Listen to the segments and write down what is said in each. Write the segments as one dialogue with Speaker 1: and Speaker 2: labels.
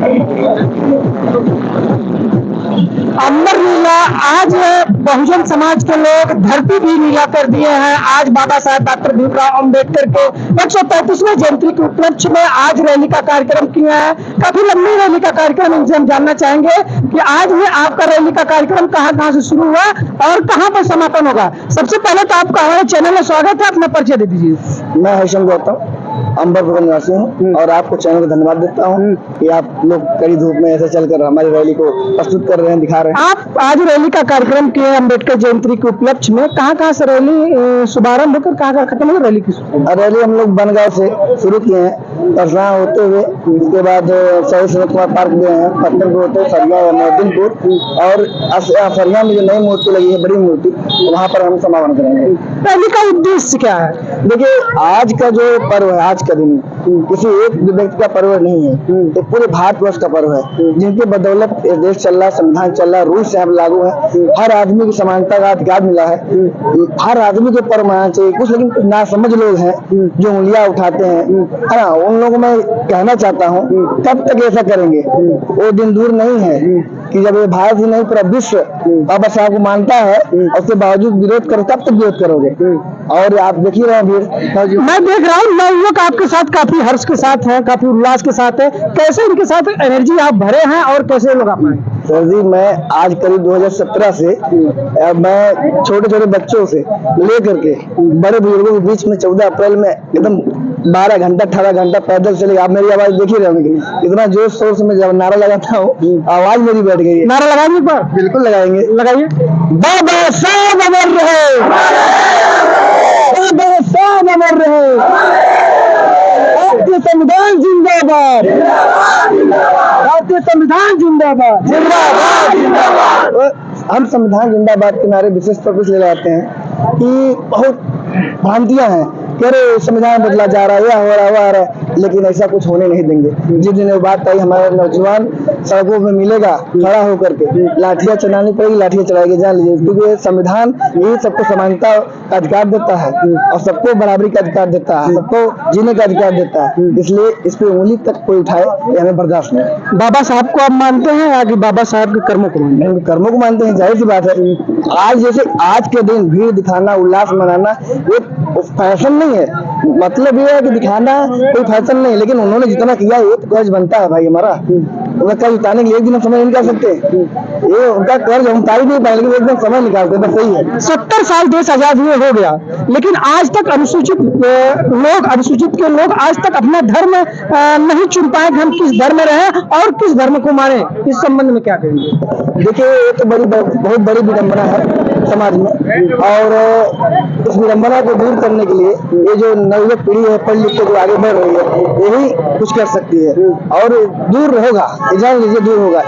Speaker 1: अंबर नीला। आज बहुजन समाज के लोग धरती भी नीला कर दिए हैं। आज बाबा साहब डॉक्टर भीमराव अंबेडकर के 135वें जयंती के उपलक्ष्य में आज रैली का कार्यक्रम किया है। काफी लंबी रैली का कार्यक्रम, इनसे हम जानना चाहेंगे कि आज में आपका रैली का कार्यक्रम कहाँ से शुरू हुआ और कहाँ पर समापन होगा। सबसे पहले तो आपका हमारे चैनल में स्वागत है, अपना परिचय दे दीजिए।
Speaker 2: मैं हर्षम गौतम अंबरपुर का निवासी हूँ और आपको चैनल को धन्यवाद देता हूँ कि आप लोग कड़ी धूप में ऐसे चलकर हमारी रैली को प्रस्तुत कर रहे हैं, दिखा रहे हैं।
Speaker 1: आप आज रैली का कार्यक्रम किए अम्बेडकर जयंती के उपलक्ष्य में। कहाँ से रैली शुभारंभ होकर कहाँ खत्म हुई रैली की?
Speaker 2: रैली हम लोग बनगांव से शुरू किए हैं, परसरा होते हुए उसके बाद शहीद सुनील कुमार पार्क गए हैं, पत्थरपुर होते फरिया मोहद्दीनपुर और फरिया में जो नई मूर्ति लगी है, बड़ी मूर्ति, वहाँ पर हम समापन करेंगे।
Speaker 1: रैली का उद्देश्य क्या है?
Speaker 2: देखिए, आज का जो पर्व है, आज का दिन किसी एक व्यक्ति का पर्व नहीं है, ये पूरे भारतवर्ष का पर्व है, जिनके बदौलत ये देश चल रहा है, संविधान चल रहा है, रूल साहब लागू है, हर आदमी की समानता का अधिकार मिला है। हर आदमी को पर्व मनाना चाहिए। कुछ लेकिन नासमझ लोग हैं जो उंगलियां उठाते हैं, है ना, उन लोगों को मैं कहना चाहता हूँ, कब तक ऐसा करेंगे? वो दिन दूर नहीं है कि जब ये भारत ही नहीं पूरा विश्व बाबा साहब को मानता है और उसके बावजूद विरोध करो, तब तक विरोध करोगे। और आप देख ही रहे हैं भीड़,
Speaker 1: मैं देख रहा हूँ लोग आपके साथ काफी हर्ष के साथ हैं, काफी उल्लास के साथ है। कैसे इनके साथ एनर्जी आप भरे हैं और कैसे लोग आप आए?
Speaker 2: सर जी, मैं आज करीब 2017 से मैं छोटे छोटे बच्चों से लेकर के बड़े बुजुर्गों के बीच में 14 अप्रैल में एकदम 12 घंटा 18 घंटा पैदल चले। आप मेरी आवाज देख ही रहे होंगे, इतना जोश शोर से मैं जब नारा लगाता हूँ, आवाज मेरी बैठ गई है।
Speaker 1: नारा लगाएंगे पर?
Speaker 2: बिल्कुल लगाएंगे,
Speaker 1: लगाइए।
Speaker 2: बाबा साहब अमर रहे, बाबा साहब अमर रहे, भारतीय संविधान जिंदाबाद, भारतीय संविधान जिंदाबाद, जिंदाबाद, जिंदाबाद। हम संविधान जिंदाबाद के नारे विशेष तौर पर ले जाते हैं कि बहुत भ्रांतियां हैं, कह रहे संविधान बदला जा रहा है, यह हो रहा है, वह हो रहा है, लेकिन ऐसा कुछ होने नहीं देंगे। जिस दिन वो बात आई, हमारे नौजवान सड़कों में मिलेगा, खड़ा होकर के लाठियां चलानी पड़ेगी, लाठियां चलाएंगे, जान लीजिए, क्योंकि संविधान यही सबको समानता का अधिकार देता है और सबको बराबरी का अधिकार देता है, सबको जीने का अधिकार देता है। इसलिए इस पे उंगली तक कोई उठाए, ये हमें बर्दाश्त नहीं।
Speaker 1: बाबा साहब को आप मानते हैं या कि बाबा साहब के कर्मों को मानते हैं?
Speaker 2: कर्मों को मानते हैं, जाहिर सी बात है। आज जैसे आज के दिन भीड़ दिखाना, उल्लास मनाना ये फैशन नहीं है। मतलब ये है कि दिखाना कोई फैशन नहीं, लेकिन उन्होंने जितना किया ये तो कर्ज बनता है भाई हमारा। उनका कर्ज उतारने के लिए एक दिन हम समय नहीं निकाल सकते, ये उनका कर्ज हम उतार ही नहीं पाए, लेकिन एक दिन समय निकालते बस सही है।
Speaker 1: 70 साल देश आजाद हुए हो गया, लेकिन आज तक अनुसूचित के लोग आज तक अपना धर्म नहीं चुन पाए कि हम किस धर्म में रहे और किस धर्म को माने। इस संबंध में क्या कहेंगे?
Speaker 2: देखिए, ये तो बहुत बड़ी विडंबना है समाज में, और इस विडंबना को दूर करने के लिए ये जो नवयुवक पीढ़ी है, पढ़ लिख के जो आगे बढ़ रही है, यही कुछ कर सकती है और दूर होगा, जान लीजिए दूर होगा।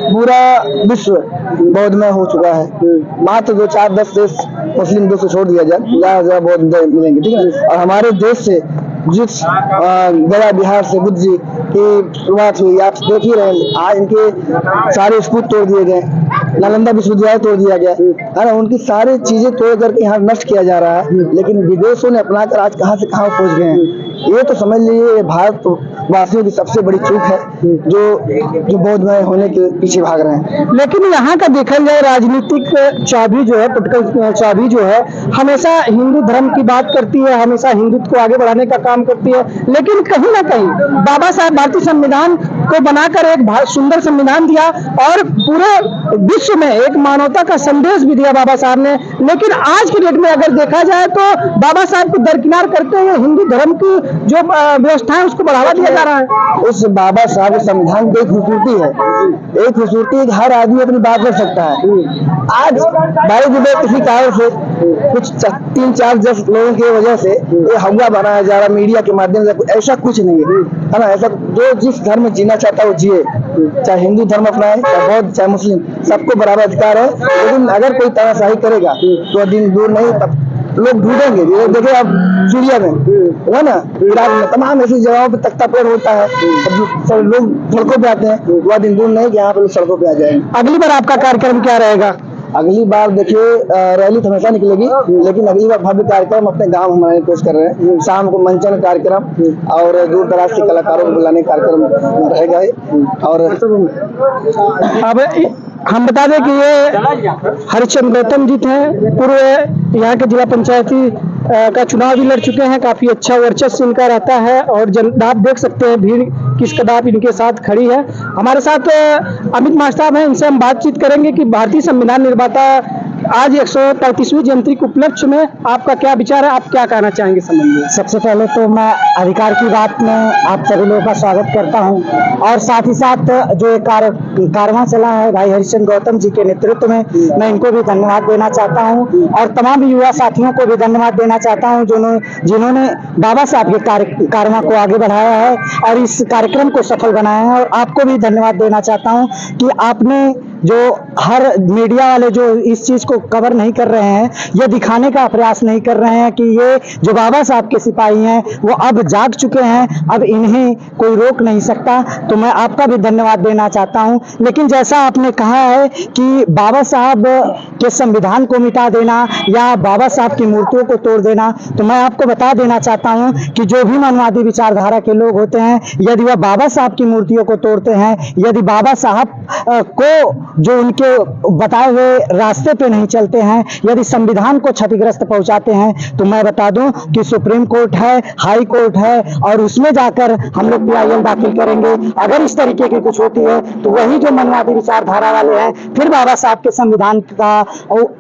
Speaker 2: पूरा विश्व बौद्धमय हो चुका है, मात्र 2-4-10 देश मुस्लिम देश को छोड़ दिया जाए, ज्यादा बौद्ध मिलेंगे, ठीक है। और हमारे देश से जिस गया बिहार से बुद्ध जी की शुरुआत हुई, आप देख ही रहे हैं, आज इनके सारे स्कूल तोड़ दिए गए, नालंदा विश्वविद्यालय तोड़ दिया गया है ना, उनकी सारी चीजें तोड़ करके यहाँ नष्ट किया जा रहा है, लेकिन विदेशों ने अपनाकर आज कहाँ से कहाँ पहुंच गए हैं। ये तो समझ लीजिए भारत वासियों की सबसे बड़ी चूक है, जो बौद्धमय होने के पीछे भाग रहे हैं।
Speaker 1: लेकिन यहाँ का देखा जाए, राजनीतिक चाबी जो है, पॉलिटिकल चाबी जो है, हमेशा हिंदू धर्म की बात करती है, हमेशा हिंदुत्व को आगे बढ़ाने का काम करती है, लेकिन कहीं ना कहीं बाबा साहब भारतीय संविधान को बनाकर एक सुंदर संविधान दिया और पूरे विश्व में एक मानवता का संदेश भी दिया बाबा साहब ने। लेकिन आज की डेट में अगर देखा जाए तो बाबा साहब को दरकिनार करते हुए हिंदू धर्म की जो व्यवस्था है उसको बढ़ावा दिया जा रहा है।
Speaker 2: उस बाबा साहब के संविधान की एक खूबसूरती है, एक खूबसूरती हर आदमी अपनी बात कर सकता है। आज भाई जुबे किसी कारण से कुछ 3-4-10 लोगों की वजह से ये हवा बनाया जा रहा मीडिया के माध्यम से, ऐसा कुछ नहीं है ना। ऐसा जो जिस धर्म में जीना चाहता है वो जिए, चाहे हिंदू धर्म अपनाए, चाहे बौद्ध, चाहे मुस्लिम, सबको बराबर अधिकार है। लेकिन अगर कोई तानाशाही करेगा तो दिन दूर नहीं, तब लोग ढूंढेंगे। देखिए आप सीरिया में है ना, इराक में, तमाम ऐसी जगहों पे तख्ता पेड़ होता है, सब लोग सड़कों पे आते हैं, वह दिन दूर नहीं कि यहाँ पे लोग सड़कों पे आ जाएंगे।
Speaker 1: अगली बार आपका कार्यक्रम क्या रहेगा?
Speaker 2: अगली बार देखिए रैली तो हमेशा निकलेगी, लेकिन अगली बार भव्य कार्यक्रम अपने गांव में मनाने की कोशिश कर रहे हैं। शाम को मंचन कार्यक्रम और दूर दराज के कलाकारों को बुलाने का कार्यक्रम रहेगा। और
Speaker 1: अब हम बता दें कि ये हरिश्चंद्र गौतम जी थे, पूर्व यहाँ के जिला पंचायती का चुनाव भी लड़ चुके हैं। काफी अच्छा वर्चस्व इनका रहता है और आप देख सकते हैं भीड़ किस कदार इनके साथ खड़ी है। हमारे साथ अमित मास्टर साहब हैं, इनसे हम बातचीत करेंगे कि भारतीय संविधान निर्माता आज 135वीं जयंती के उपलक्ष्य में आपका क्या विचार है, आप क्या कहना चाहेंगे संबंध में?
Speaker 2: सबसे पहले तो मैं अधिकार की बात में आप सभी लोगों का स्वागत करता हूं और साथ ही साथ जो एक कारवां चला है भाई हरिश्चंद्र गौतम जी के नेतृत्व में, मैं इनको भी धन्यवाद देना चाहता हूं और तमाम युवा साथियों को भी धन्यवाद देना चाहता हूं जिन्होंने बाबा साहब के कारवां को आगे बढ़ाया है और इस कार्यक्रम को सफल बनाया है। और आपको भी धन्यवाद देना चाहता हूं कि आपने जो हर मीडिया वाले जो इस चीज को कवर नहीं कर रहे हैं, ये दिखाने का प्रयास नहीं कर रहे हैं कि ये जो बाबा साहब के सिपाही हैं वो अब जाग चुके हैं, अब इन्हें कोई रोक नहीं सकता। तो मैं आपका भी धन्यवाद देना चाहता हूं। लेकिन जैसा आपने कहा है कि बाबा साहब के संविधान को मिटा देना या बाबा साहब की मूर्तियों को तोड़ देना, तो मैं आपको बता देना चाहता हूं कि जो भी मनवादी विचारधारा के लोग होते हैं, यदि वह बाबा साहब की मूर्तियों को तोड़ते हैं, यदि बाबा साहब को जो उनके बताए हुए रास्ते पे नहीं चलते हैं, यदि संविधान को क्षतिग्रस्त पहुंचाते हैं, तो मैं बता दूं कि सुप्रीम कोर्ट है, हाई कोर्ट है और उसमें जाकर हम लोग PIL दाखिल करेंगे। अगर इस तरीके की कुछ होती है तो वही जो मनवादी विचारधारा वाले हैं फिर बाबा साहब के संविधान का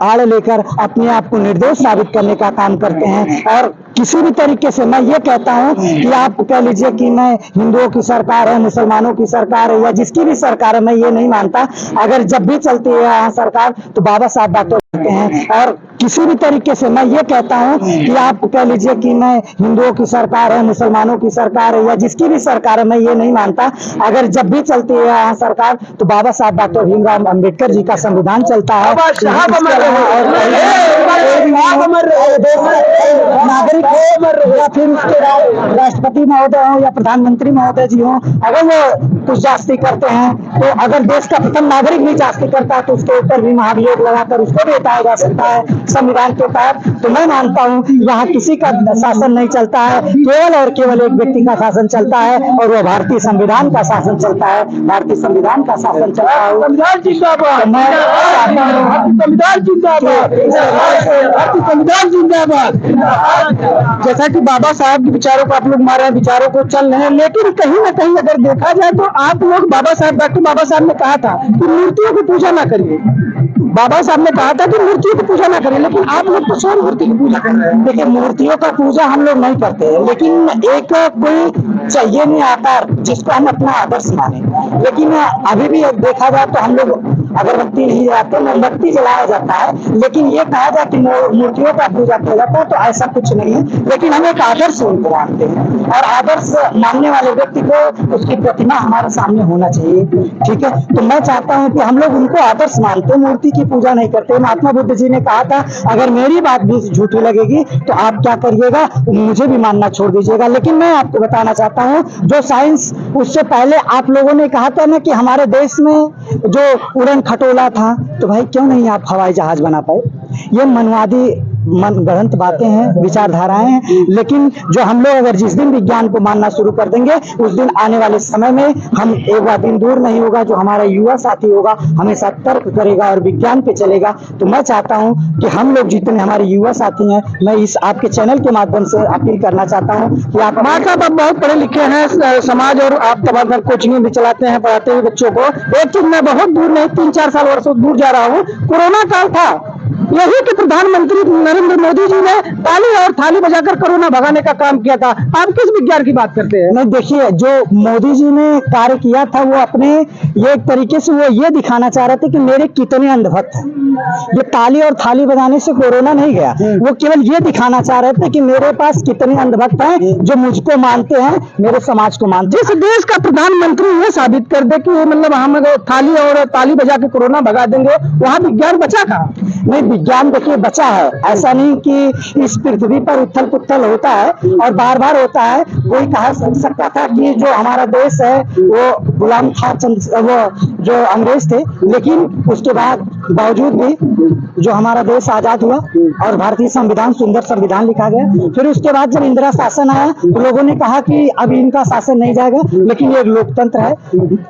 Speaker 2: आड़ लेकर अपने आप को निर्दोष साबित करने का काम करते हैं। और किसी भी तरीके से मैं ये कहता हूं कि आप कह लीजिए कि मैं हिंदुओं की सरकार है, मुसलमानों की सरकार है या जिसकी भी सरकार है, मैं ये नहीं मानता। अगर जब भी चलती है यहाँ सरकार तो बाबा साहब बातें करते हैं। और किसी भी तरीके से मैं ये कहता हूं कि आप कह लीजिए कि मैं हिंदुओं की सरकार है, मुसलमानों की सरकार है या जिसकी भी सरकार है, मैं ये नहीं मानता। अगर जब भी चलती है यहाँ सरकार तो बाबा साहब डॉक्टर भीमराव अम्बेडकर जी का संविधान चलता है। नागरिक हो या फिर उसके राष्ट्रपति महोदय हो या प्रधानमंत्री महोदय जी हो, अगर वो कुछ जास्ती करते हैं तो अगर देश का प्रथम नागरिक भी जास्ती करता है तो उसके ऊपर भी महाभियोग लगाकर उसको भी हटाया जा सकता है संविधान के तहत। तो मैं मानता हूँ यहाँ किसी का शासन नहीं चलता है, केवल और केवल एक व्यक्ति का शासन चलता है और वो भारतीय संविधान का शासन चलता है। भारतीय संविधान का शासन चलता है। संविधान जिंदाबाद, संविधान जिंदाबाद, संविधान जिंदाबाद। जैसा कि बाबा साहब के विचारों को आप लोग हमारे विचारों को चल रहे हैं, लेकिन कहीं ना कहीं अगर देखा जाए तो आप लोग डॉक्टर बाबा साहब ने कहा था कि मूर्तियों की पूजा ना करिए। बाबा साहब ने कहा था कि मूर्तियों की पूजा ना करें, लेकिन आप लोग तो स्वयं मूर्ति की पूजा कर रहे हैं। देखिए, मूर्तियों का पूजा हम लोग नहीं करते हैं, लेकिन एक कोई चाहिए नहीं आता जिसको हम अपना आदर्श माने। लेकिन अभी भी देखा जाए तो हम लोग अगरबत्ती नहीं जलाते, मोमबत्ती जलाया जाता है। लेकिन ये कहा जाए कि मूर्तियों का पूजा किया जाता है तो ऐसा कुछ नहीं है। लेकिन हम एक आदर्श उनको मानते हैं और आदर्श मानने वाले व्यक्ति को उसकी प्रतिमा हमारे सामने होना चाहिए। ठीक है, तो मैं चाहता हूँ कि हम लोग उनको आदर्श मानते हैं, मूर्ति की पूजा नहीं करते। महात्मा बुद्ध जी ने कहा था अगर मेरी बात भी झूठी लगेगी तो आप क्या करिएगा, मुझे भी मानना छोड़ दीजिएगा। लेकिन मैं आपको बताना चाहता हूँ जो साइंस उससे पहले आप लोगों ने कहा था ना कि हमारे देश में जो उड़न खटोला था, तो भाई क्यों नहीं आप हवाई जहाज बना पाए? ये मनवादी मनगढ़ंत बातें हैं, विचारधाराएं हैं। लेकिन जो हम लोग अगर जिस दिन विज्ञान को मानना शुरू कर देंगे उस दिन आने वाले समय में हम एक दिन दूर नहीं होगा जो हमारा युवा साथी होगा हमेशा तर्क करेगा और विज्ञान पे चलेगा। तो मैं चाहता हूं कि हम लोग जितने हमारे युवा साथी हैं, मैं इस आपके चैनल के माध्यम से अपील करना चाहता हूं कि आप बहुत पढ़े लिखे हैं समाज और आप तबादला कोचिंग भी चलाते हैं, पढ़ाते हैं बच्चों को। एक चीज मैं बहुत दूर नहीं 3-4 साल वर्षों दूर जा रहा हूँ, कोरोना काल था, यही कि प्रधानमंत्री नरेंद्र मोदी जी ने ताली और थाली बजाकर कोरोना भगाने का काम किया था। आप किस विज्ञान की बात करते हैं? नहीं, देखिए, जो मोदी जी ने कार्य किया था वो अपने ये एक तरीके से वो ये दिखाना चाह रहे थे कि मेरे कितने अंधभक्त हैं। ये ताली और थाली बजाने से कोरोना नहीं गया, वो केवल ये दिखाना चाह रहे थे कि मेरे पास कितने अंधभक्त हैं जो मुझको मानते हैं, मेरे समाज को मानते हैं। जिस देश का प्रधानमंत्री ये साबित कर दे कि मतलब हम थाली और ताली बजा के कोरोना भगा देंगे, वहाँ विज्ञान बचा था? नहीं, विज्ञान देखिए बचा है। ऐसा नहीं कि इस पृथ्वी पर उथल पुथल होता है और बार बार होता है। कोई कहा सकता था कि जो हमारा देश है वो गुलाम था, वो
Speaker 1: जो अंग्रेज थे, लेकिन उसके बाद बावजूद भी जो हमारा देश आजाद हुआ और भारतीय संविधान, सुंदर संविधान लिखा गया। फिर उसके बाद जब इंदिरा शासन आया तो लोगों ने कहा कि अब इनका शासन नहीं जाएगा, लेकिन ये एक लोकतंत्र है।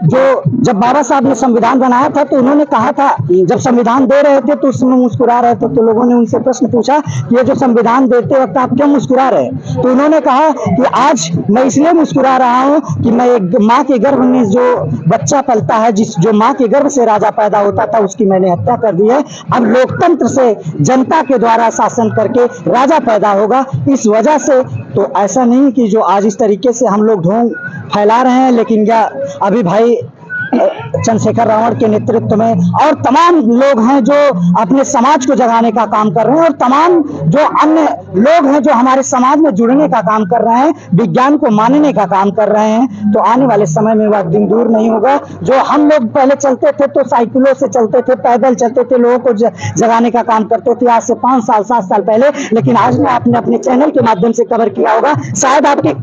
Speaker 1: जो जब बाबा साहब ने संविधान बनाया था तो उन्होंने कहा था, जब संविधान दे रहे थे तो उसमें मुस्कुरा रहे थे, तो लोगों ने उनसे प्रश्न पूछा कि ये जो संविधान देते वक्त आप क्यों मुस्कुरा रहे? तो उन्होंने कहा कि आज मैं इसलिए मुस्कुरा रहा हूँ कि मैं एक माँ के गर्भ में जो बच्चा पलता है, जो माँ के गर्भ से राजा पैदा होता था, उसकी मैंने हत्या कर दी है। अब लोकतंत्र से जनता के द्वारा शासन करके राजा पैदा होगा। इस वजह से तो ऐसा नहीं कि जो आज इस तरीके से हम लोग ढोंग फैला रहे हैं, लेकिन क्या अभी भाई चंद्रशेखर रावण के नेतृत्व में और तमाम लोग हैं जो अपने समाज को जगाने का काम कर रहे हैं, और तमाम जो अन्य लोग हैं जो हमारे समाज में जुड़ने का काम कर रहे हैं, विज्ञान को मानने का काम कर रहे हैं। तो आने वाले समय में वह दिन दूर नहीं होगा। जो हम लोग पहले चलते थे तो साइकिलों से चलते थे, पैदल चलते थे, लोगों को जगाने का काम करते थे, आज से 5 साल 7 साल पहले। लेकिन आज मैं आपने अपने चैनल के माध्यम से कवर किया होगा, शायद आपके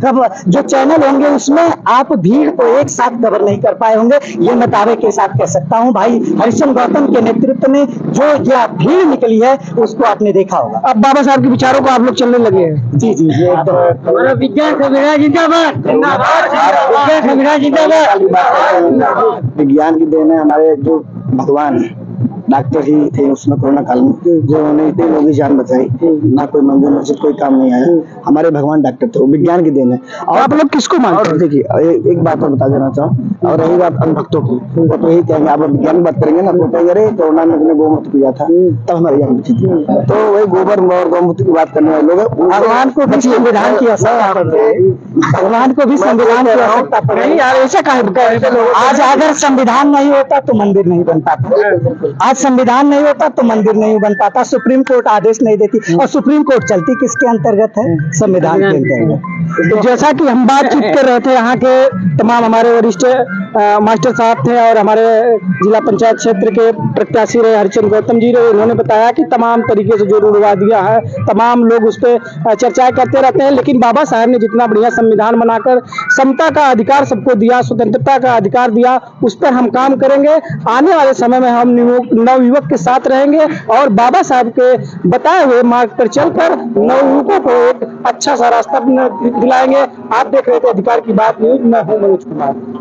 Speaker 1: जो चैनल होंगे उसमें आप भीड़ को एक साथ कवर नहीं कर पाए होंगे। ये मैं दावे के साथ कह सकता हूं। भाई हरिश्चंद्र गौतम के नेतृत्व में जो यह भीड़ निकली है उसको आपने देखा होगा। अब बाबा साहब के विचारों को आप लोग चलने लगे हैं। जी जी जी, एकदम।
Speaker 2: हमारा विज्ञान संविधान जिंदाबाद, विज्ञान संविधान जिंदाबाद। विज्ञान की देन है, हमारे जो भगवान है डॉक्टर ही थे उसमें कोरोना काल में, जो उन्होंने इतने लोगों की जान बचाई, ना कोई मंदिर मस्जिद कोई काम नहीं आया। हमारे भगवान डॉक्टर थे, वो विज्ञान की देन है। और
Speaker 1: आप लोग किसको मानते हैं?
Speaker 2: देखिए एक बात और बता देना चाहूँ, और रही बात अंधभक्तों की, वो तो यही कहेंगे, आप विज्ञान की बात करेंगे ना तो कहेंगे अरे कोरोना में हमने गौमूत्र पिया था तब हमारी जान बची थी। तो वही गोबर और गौमूत्र की बात करने वाले लोग हैं।
Speaker 1: भगवान को भी संविधान की आवश्यकता पड़ती है, भगवान को भी संविधान की आवश्यकता पड़ेगी यार। ऐसा आज अगर संविधान नहीं होता तो मंदिर नहीं बन पाता, आज संविधान नहीं होता तो मंदिर नहीं बन पाता, सुप्रीम कोर्ट आदेश नहीं देती, और सुप्रीम कोर्ट चलती किसके अंतर्गत है? संविधान के अंतर्गत। तो जैसा कि हम बातचीत कर रहे थे, यहाँ के तमाम हमारे वरिष्ठ मास्टर साहब थे और हमारे जिला पंचायत क्षेत्र के प्रत्याशी रहे हरिश्चंद्र गौतम जी रहे, उन्होंने बताया कि तमाम तरीके से जो रूढ़वादियां है, तमाम लोग उस पर चर्चाएं करते रहते हैं, लेकिन बाबा साहब ने जितना बढ़िया संविधान बनाकर समता का अधिकार सबको दिया, स्वतंत्रता का अधिकार दिया, उस पर हम काम करेंगे। आने वाले समय में हम नवयुवक के साथ रहेंगे और बाबा साहब के बताए हुए मार्ग पर चलकर नवयुवकों को एक अच्छा सा रास्ता दिलाएंगे। आप देख रहे थे अधिकार की बात न्यूज़, मैं हूं मनोज कुमार।